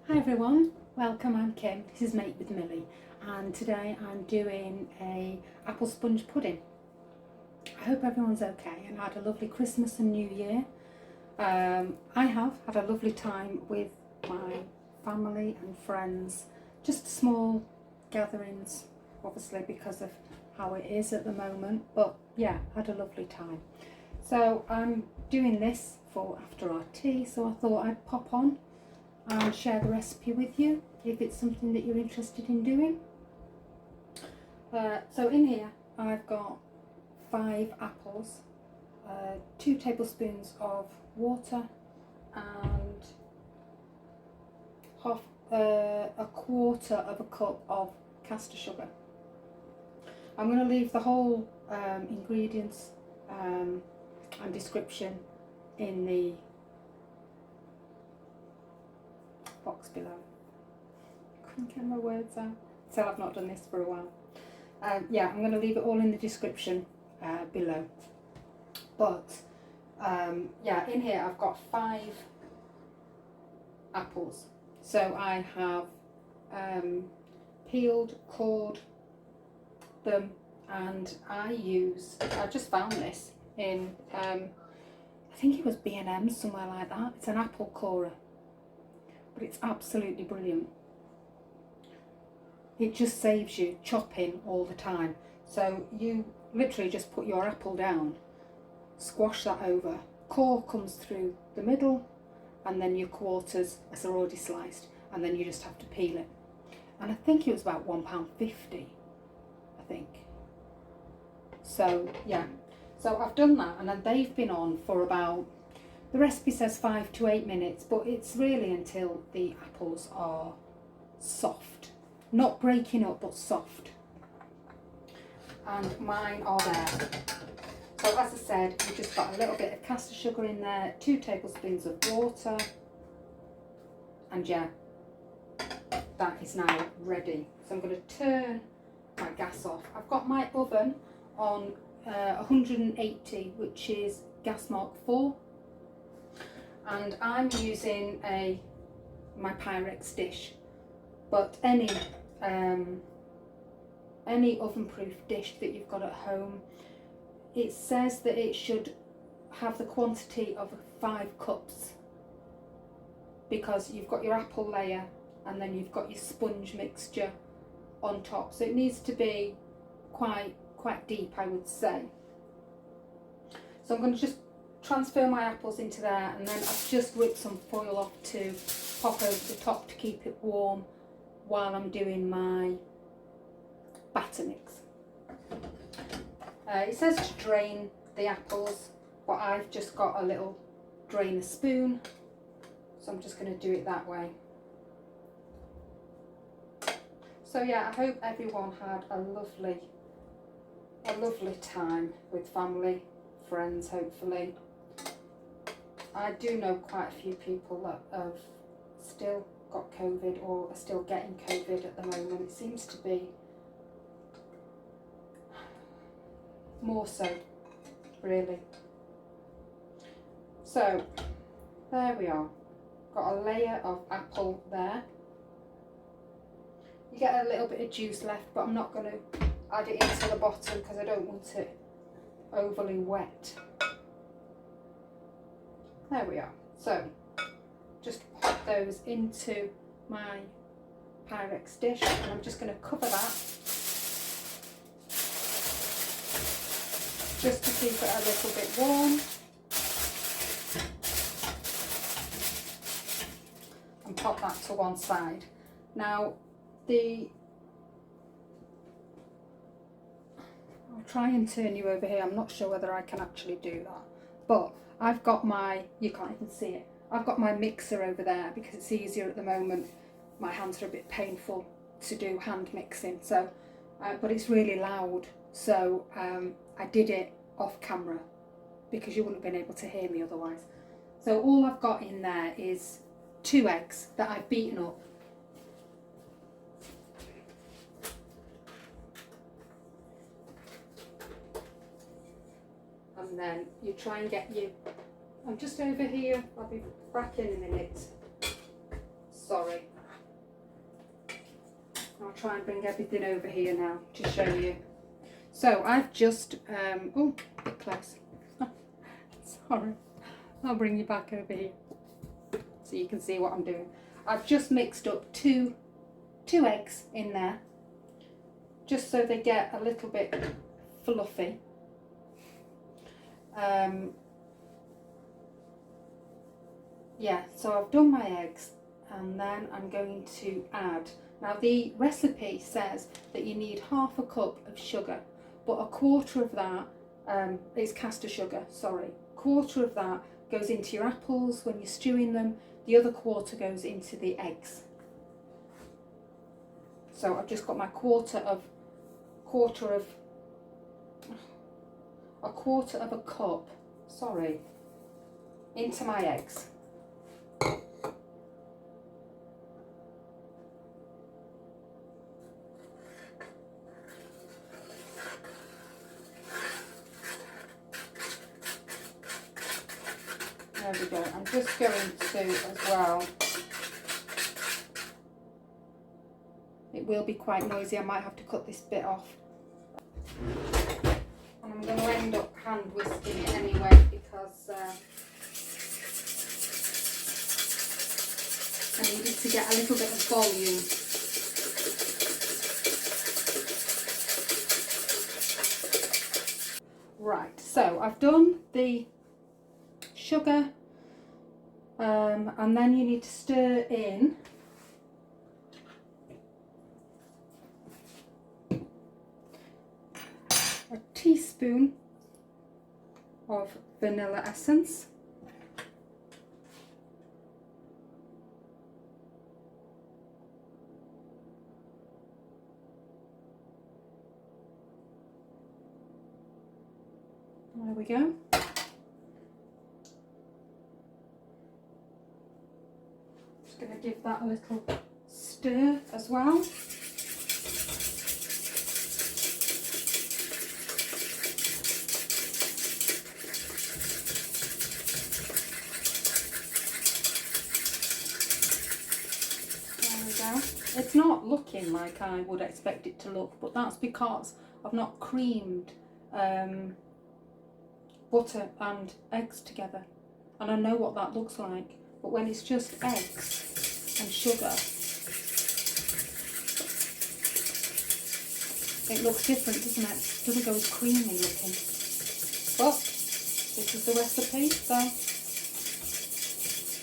Hi everyone, welcome, I'm Kim, this is Mate with Millie, and today I'm doing a apple sponge pudding. I hope everyone's okay and had a lovely Christmas and New Year. I have had a lovely time with my family and friends, just small gatherings, obviously because of how it is at the moment, but yeah, had a lovely time. So I'm doing this for after our tea, so I thought I'd pop on and share the recipe with you if it's something that you're interested in doing. So in here I've got 5 apples, 2 tablespoons of water and a quarter of a cup of caster sugar. I'm going to leave the whole ingredients and description in the box below. Couldn't get my words out. So I've not done this for a while. Yeah, I'm going to leave it all in the description below. But yeah, in here I've got 5 apples. So I have peeled, cored them, and I just found this in I think it was B&M, somewhere like that. It's an apple corer, but it's absolutely brilliant. It just saves you chopping all the time. So you literally just put your apple down, squash that over, core comes through the middle, and then your quarters are already sliced, and then you just have to peel it. And I think it was about £1.50, I think. So yeah, so I've done that, and then they've been on for about, the recipe says 5 to 8 minutes, but it's really until the apples are soft. Not breaking up, but soft. And mine are there. So as I said, we've just got a little bit of caster sugar in there, 2 tablespoons of water, and yeah, that is now ready. So I'm going to turn my gas off. I've got my oven on 180, which is gas mark 4. And I'm using my Pyrex dish, but any oven-proof dish that you've got at home, it says that it should have the quantity of 5 cups, because you've got your apple layer and then you've got your sponge mixture on top, so it needs to be quite deep, I would say. So I'm going to just transfer my apples into there, and then I've just ripped some foil off to pop over the top to keep it warm while I'm doing my batter mix. It says to drain the apples, but I've just got a little drainer spoon, so I'm just going to do it that way. So yeah, I hope everyone had a lovely time with family, friends, hopefully. I do know quite a few people that have still got COVID or are still getting COVID at the moment. It seems to be more so, really. So there we are. Got a layer of apple there. You get a little bit of juice left, but I'm not going to add it into the bottom because I don't want it overly wet. There we are. So just pop those into my Pyrex dish, and I'm just going to cover that just to keep it a little bit warm, and pop that to one side. Now I'll try and turn you over here. I'm not sure whether I can actually do that, but I've got you can't even see it, I've got my mixer over there because it's easier at the moment. My hands are a bit painful to do hand mixing, so but it's really loud, so I did it off camera because you wouldn't have been able to hear me otherwise. So all I've got in there is 2 eggs that I've beaten up. And then you try and get I'm just over here, I'll be back in a minute. Sorry, try and bring everything over here now to show you. So I've just, oh, a bit close. Sorry. I'll bring you back over here so you can see what I'm doing. I've just mixed up two eggs in there, just so they get a little bit fluffy. Yeah, so I've done my eggs, and then I'm going to add, now the recipe says that you need half a cup of sugar, but a quarter of that is caster sugar, sorry. Quarter of that goes into your apples when you're stewing them, the other quarter goes into the eggs. So I've just got my quarter of a cup, sorry, into my eggs. There we go. I'm just going to, as well, it will be quite noisy, I might have to cut this bit off. And I'm going to end up hand whisking it anyway, because I need it to get a little bit of volume. Right, so I've done the sugar, and then you need to stir in a teaspoon of vanilla essence, there we go. Just going to give that a little stir as well. It's not looking like I would expect it to look, but that's because I've not creamed butter and eggs together, and I know what that looks like. But when it's just eggs and sugar, it looks different, doesn't it? It doesn't go as creamy looking. But this is the recipe, so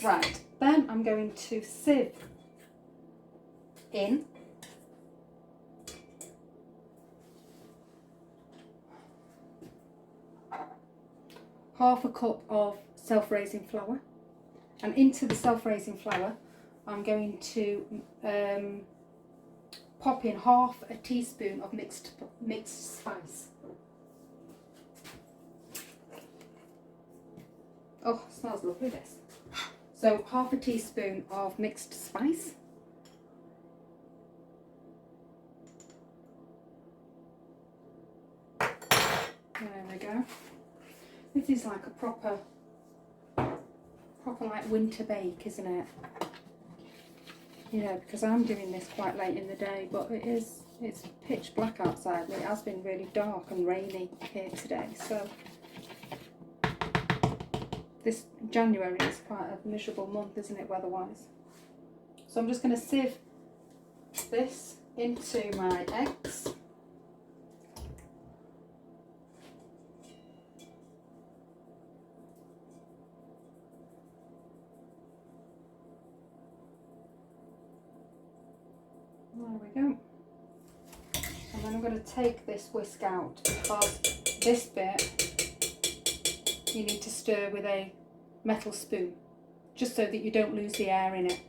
right. Then I'm going to sieve in half a cup of self-raising flour, and into the self-raising flour I'm going to pop in half a teaspoon of mixed spice. Oh, smells lovely, this. So half a teaspoon of mixed spice. There we go. This is like a proper like winter bake, isn't it? You know, because I'm doing this quite late in the day, but it's pitch black outside, and it has been really dark and rainy here today, so this January is quite a miserable month, isn't it, weather-wise? So I'm just going to sieve this into my eggs. There we go. And then I'm going to take this whisk out, because this bit you need to stir with a metal spoon, just so that you don't lose the air in it.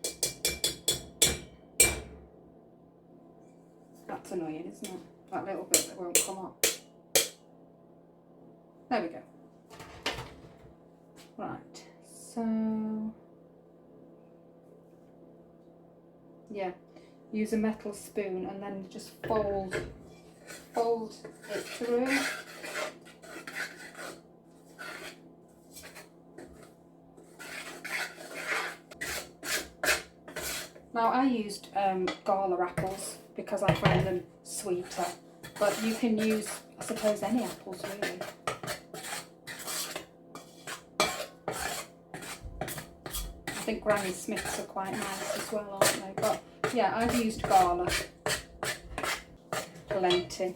That's annoying, isn't it? That little bit that won't come up. There we go. Right, so yeah, use a metal spoon and then just fold it through. Now I used Gala apples because I find them sweeter, but you can use, I suppose, any apples really. I think Granny Smiths are quite nice as well, aren't they? But yeah, I've used Gala plenty.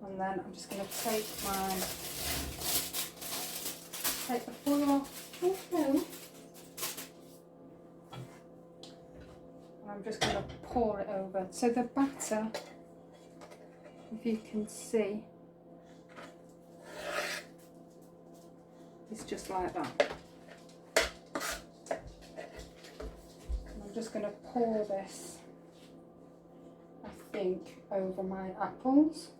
And then I'm just going to take the foil off. Oh no. I'm just going to pour it over. So the batter, if you can see, is just like that. And I'm just going to pour this, I think, over my apples.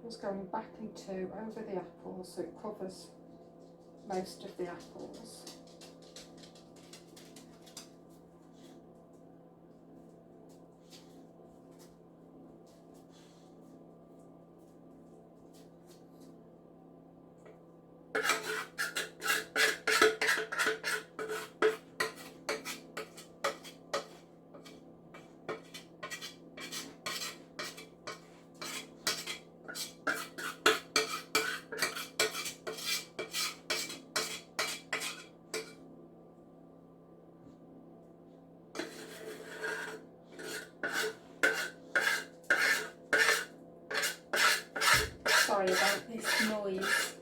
Just going back into over the apples so it covers most of the apples. Sorry about this noise.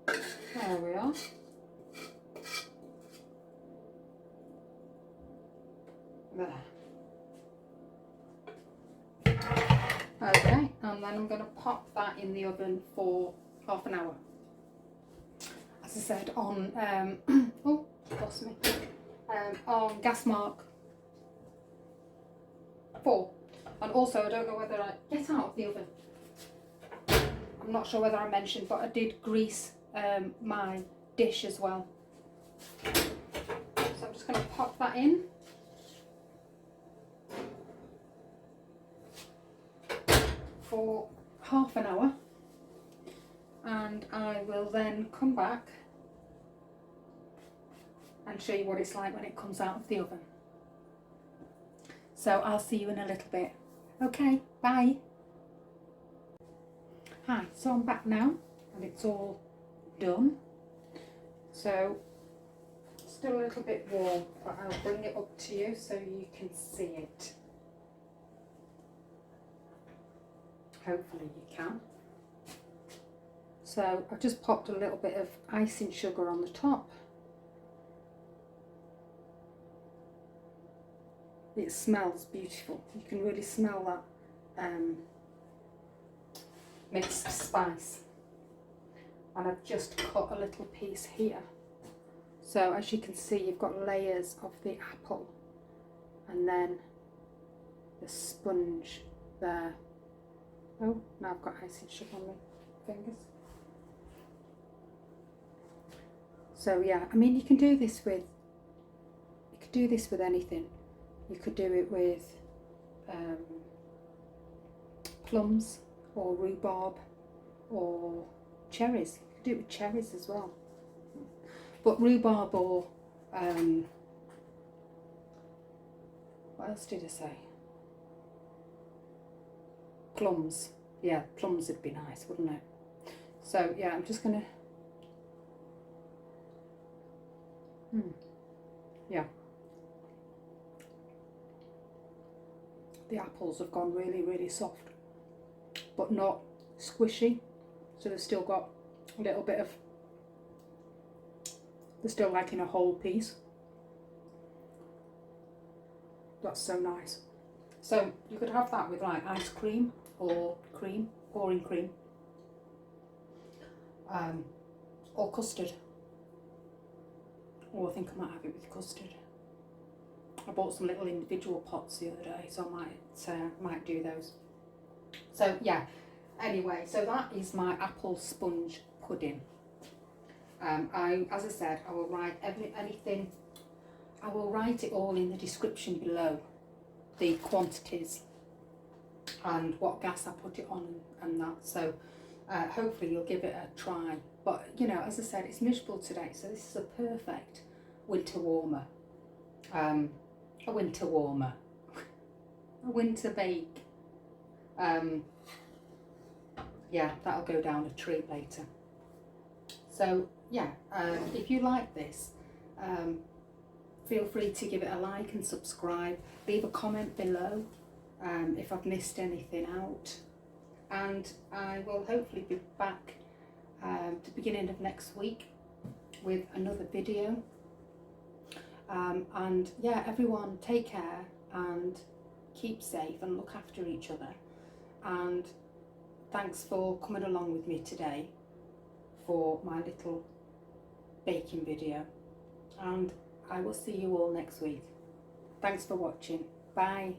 There we are. There. Okay, and then I'm going to pop that in the oven for half an hour. As I said, on oh, lost me. On gas mark 4. And also, I don't know whether I get out of the oven. I'm not sure whether I mentioned, but I did grease my dish as well. So I'm just going to pop that in. For half an hour, and I will then come back and show you what it's like when it comes out of the oven. So I'll see you in a little bit. Okay, bye. Hi, so I'm back now and it's all done. So still a little bit warm, but I'll bring it up to you so you can see it. Hopefully you can. So I've just popped a little bit of icing sugar on the top. It smells beautiful. You can really smell that mixed spice. And I've just cut a little piece here. So as you can see, you've got layers of the apple and then the sponge there. Oh, now I've got icing sugar on my fingers. So yeah, I mean, you could do this with anything. You could do it with plums or rhubarb or cherries. You could do it with cherries as well. But rhubarb or what else did I say? Plums. Yeah, plums would be nice, wouldn't it? So yeah, I'm just gonna yeah. The apples have gone really, really soft, but not squishy. So they've still got a little bit of, they're still like in a whole piece. That's so nice. So you could have that with like ice cream or cream, pouring cream, or custard. Or I think I might have it with custard. I bought some little individual pots the other day, so I might do those. So yeah, anyway, so that is my apple sponge pudding. As I said, I will write anything. I will write it all in the description below, the quantities and what gas I put it on and that. So hopefully you'll give it a try. But you know, as I said, it's miserable today, so this is a perfect winter warmer. A winter warmer, a winter bake. Yeah, that'll go down a treat later. So yeah, if you like this, feel free to give it a like and subscribe. Leave a comment below if I've missed anything out, and I will hopefully be back the beginning of next week with another video. And yeah, everyone take care and keep safe and look after each other, and thanks for coming along with me today for my little baking video, and I will see you all next week. Thanks for watching. Bye.